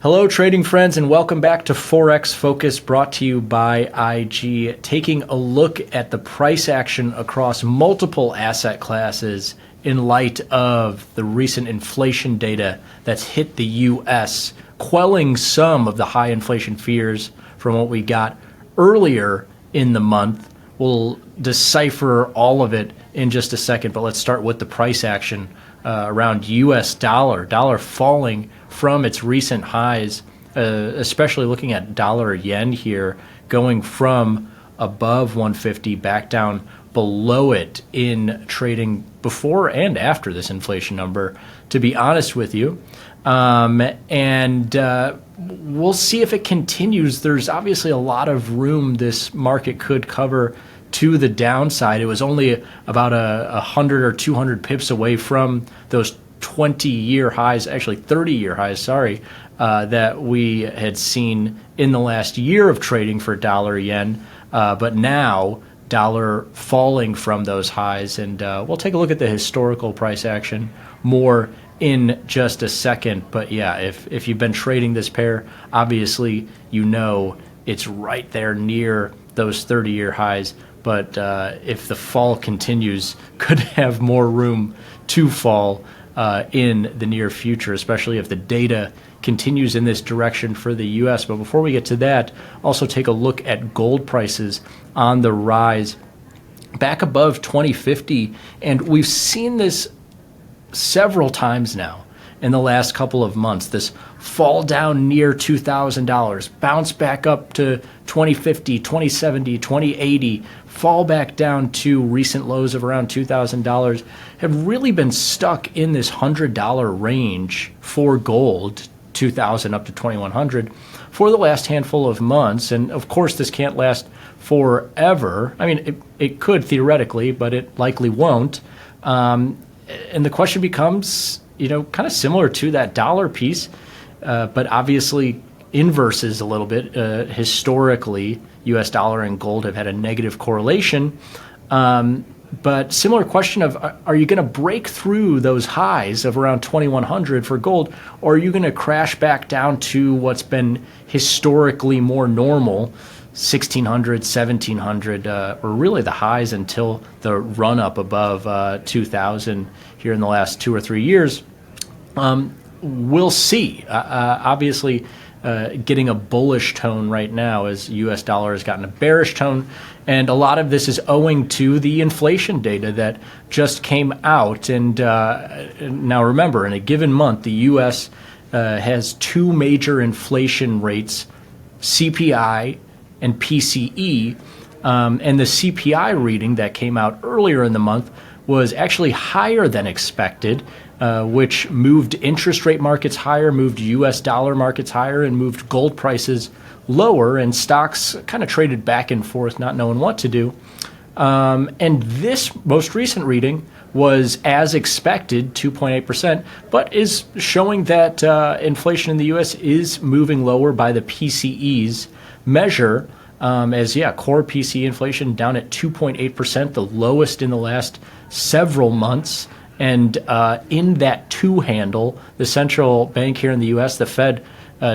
Hello, trading friends, and welcome back to Forex Focus, brought to you by IG, taking a look at the price action across multiple asset classes in light of the recent inflation data that's hit the U.S., quelling some of the high inflation fears from what we got earlier in the month. We'll decipher all of it in just a second, but let's start with the price action around U.S. dollar falling from its recent highs, especially looking at dollar yen here, going from above 150 back down below it in trading before and after this inflation number, to be honest with you. And we'll see if it continues. There's obviously a lot of room this market could cover to the downside. It was only about 100 or 200 pips away from those 20-year highs, actually 30-year highs, that we had seen in the last year of trading for dollar yen. But now dollar falling from those highs. And we'll take a look at the historical price action more in just a second. But yeah, if you've been trading this pair, obviously you know it's right there near those 30-year highs. But if the fall continues, could have more room to fall in the near future, especially if the data continues in this direction for the U.S. But before we get to that, also take a look at gold prices on the rise back above 2050. And we've seen this several times now in the last couple of months, this fall down near $2,000, bounce back up to 2050, 2070, 2080, fall back down to recent lows of around $2,000, have really been stuck in this $100 range for gold, 2,000 up to 2,100, for the last handful of months. And of course, this can't last forever. I mean, it could theoretically, but it likely won't. And the question becomes, kind of similar to that dollar piece, but obviously inverses a little bit. Historically, U.S. dollar and gold have had a negative correlation. But similar question of, are you going to break through those highs of around 2,100 for gold, or are you going to crash back down to what's been historically more normal, 1,600, 1,700, or really the highs until the run up above 2,000 here in the last 2 or 3 years? We'll see. Obviously, getting a bullish tone right now as U.S. dollar has gotten a bearish tone. And a lot of this is owing to the inflation data that just came out. And now remember, in a given month, the U.S. Has two major inflation rates, CPI and PCE. And the CPI reading that came out earlier in the month was actually higher than expected, which moved interest rate markets higher, moved U.S. dollar markets higher, and moved gold prices lower, and stocks kind of traded back and forth, not knowing what to do. And this most recent reading was, as expected, 2.8%, but is showing that inflation in the U.S. is moving lower by the PCE's measure, core PCE inflation down at 2.8%, the lowest in the last several months. And in that two handle, the central bank here in the U.S., the Fed,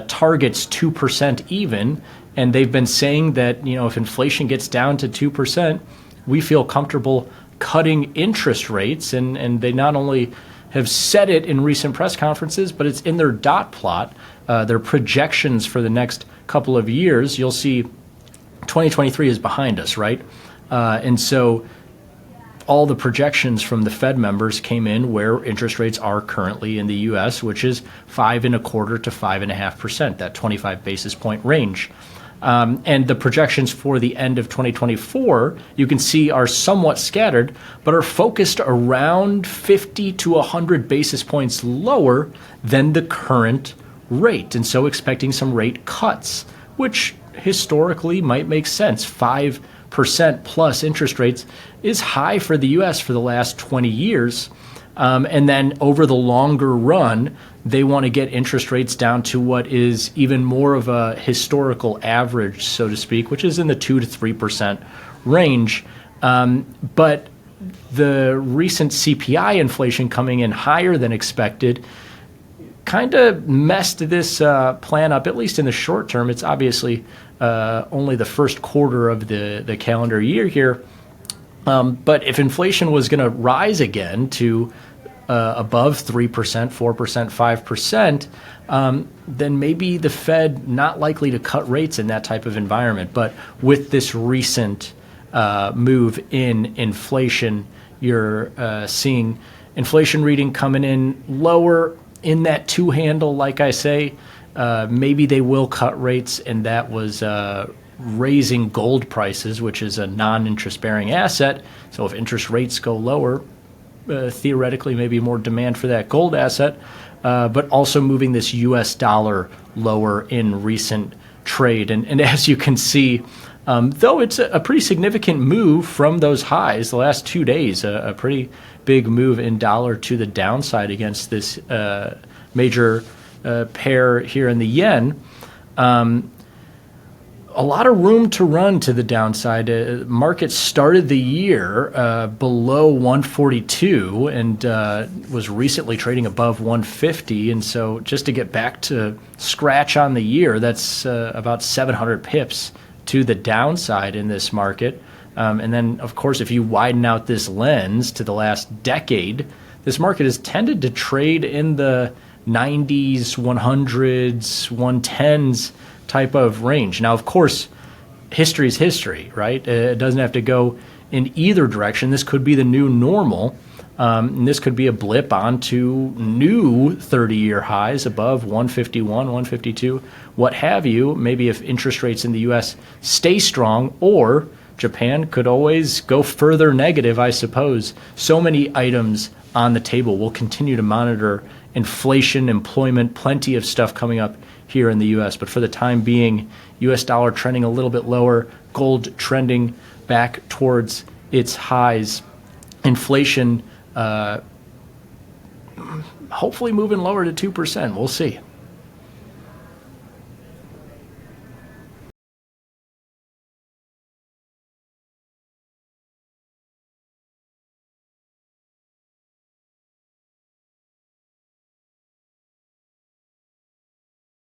targets 2% even. And they've been saying that, if inflation gets down to 2%, we feel comfortable cutting interest rates. And they not only have said it in recent press conferences, but it's in their dot plot, their projections for the next couple of years. You'll see 2023 is behind us, right? And so all the projections from the Fed members came in where interest rates are currently in the U.S., which is 5.25% to 5.5%, that 25 basis point range. And the projections for the end of 2024, you can see, are somewhat scattered, but are focused around 50 to 100 basis points lower than the current rate. And so expecting some rate cuts, which historically might make sense. 5% plus interest rates is high for the U.S. for the last 20 years. And then over the longer run, they want to get interest rates down to what is even more of a historical average, so to speak, which is in the 2 to 3% range. But the recent CPI inflation coming in higher than expected kind of messed this plan up, at least in the short term. It's obviously only the first quarter of the calendar year here. But if inflation was going to rise again to above 3%, 4%, 5%, then maybe the Fed not likely to cut rates in that type of environment. But with this recent move in inflation, you're seeing inflation reading coming in lower in that 2 handle, like I say. Maybe they will cut rates, and that was raising gold prices, which is a non-interest bearing asset. So if interest rates go lower, theoretically maybe more demand for that gold asset, but also moving this US dollar lower in recent trade. And as you can see, though it's a pretty significant move from those highs the last 2 days, a pretty big move in dollar to the downside against this major pair here in the yen. A lot of room to run to the downside. Market started the year below 142 and was recently trading above 150. And so just to get back to scratch on the year, that's about 700 pips to the downside in this market. And then, of course, if you widen out this lens to the last decade, this market has tended to trade in the 90s, 100s, 110s type of range. Now, of course, history is history, right? It doesn't have to go in either direction. This could be the new normal. And this could be a blip onto new 30-year highs above 151, 152, what have you. Maybe if interest rates in the U.S. stay strong, or Japan could always go further negative, I suppose. So many items on the table. We'll continue to monitor inflation, employment, plenty of stuff coming up here in the U.S. But for the time being, U.S. dollar trending a little bit lower, gold trending back towards its highs, inflation hopefully moving lower to 2%. We'll see.